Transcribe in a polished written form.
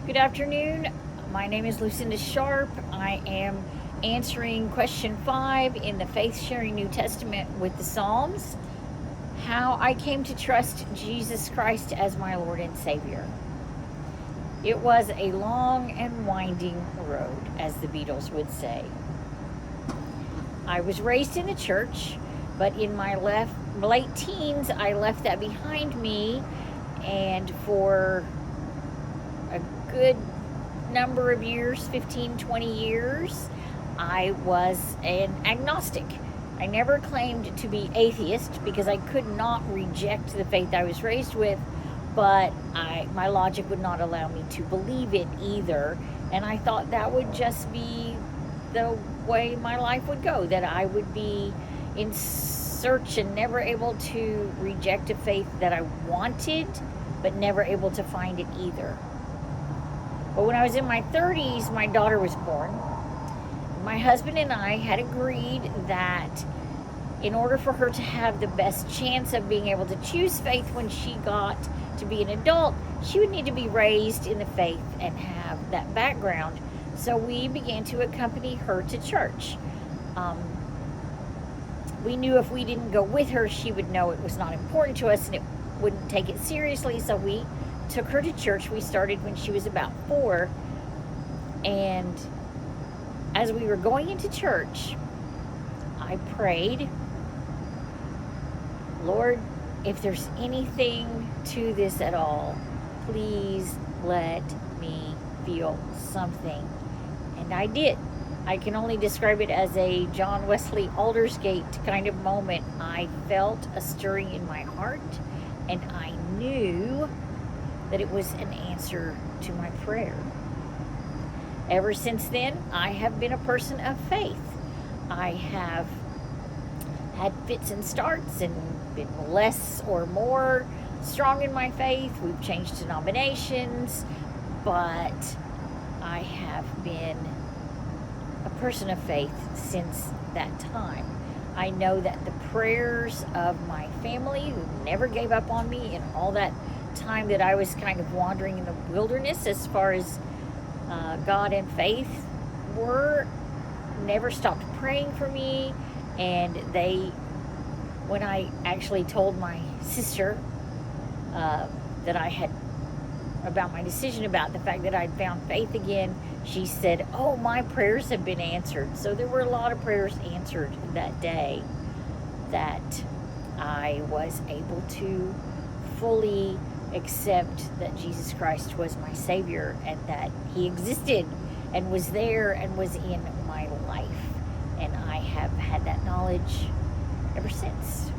Good afternoon. My name is Lucinda Sharp. I am answering question 5 in the Faith Sharing New Testament with the Psalms. How I came to trust Jesus Christ as my Lord and Savior. It was a long and winding road, as the Beatles would say. I was raised in the church, but in my late teens, I left that behind me, and for a good number of years, 15, 20 years, I was an agnostic. I never claimed to be atheist because I could not reject the faith I was raised with, but my logic would not allow me to believe it either. And I thought that would just be the way my life would go, that I would be in search and never able to reject a faith that I wanted, but never able to find it either. But when I was in my 30s, my daughter was born. My husband and I had agreed that in order for her to have the best chance of being able to choose faith when she got to be an adult, she would need to be raised in the faith and have that background. So we began to accompany her to church. We knew if we didn't go with her, she would know it was not important to us and it wouldn't take it seriously. So we took her to church. We started when she was about 4. And as we were going into church, I prayed, Lord, if there's anything to this at all, please let me feel something. And I did. I can only describe it as a John Wesley Aldersgate kind of moment. I felt a stirring in my heart, and I knew that it was an answer to my prayer. Ever since then, I have been a person of faith. I have had fits and starts and been less or more strong in my faith. We've changed denominations, but I have been a person of faith since that time. I know that the prayers of my family, who never gave up on me in all that time that I was kind of wandering in the wilderness as far as God and faith were, never stopped praying for me. And when I actually told my sister that I had, about my decision about the fact that I'd found faith again, she said, oh, my prayers have been answered. So there were a lot of prayers answered that day that I was able to fully accept that Jesus Christ was my Savior and that He existed and was there and was in my life. And I have had that knowledge ever since.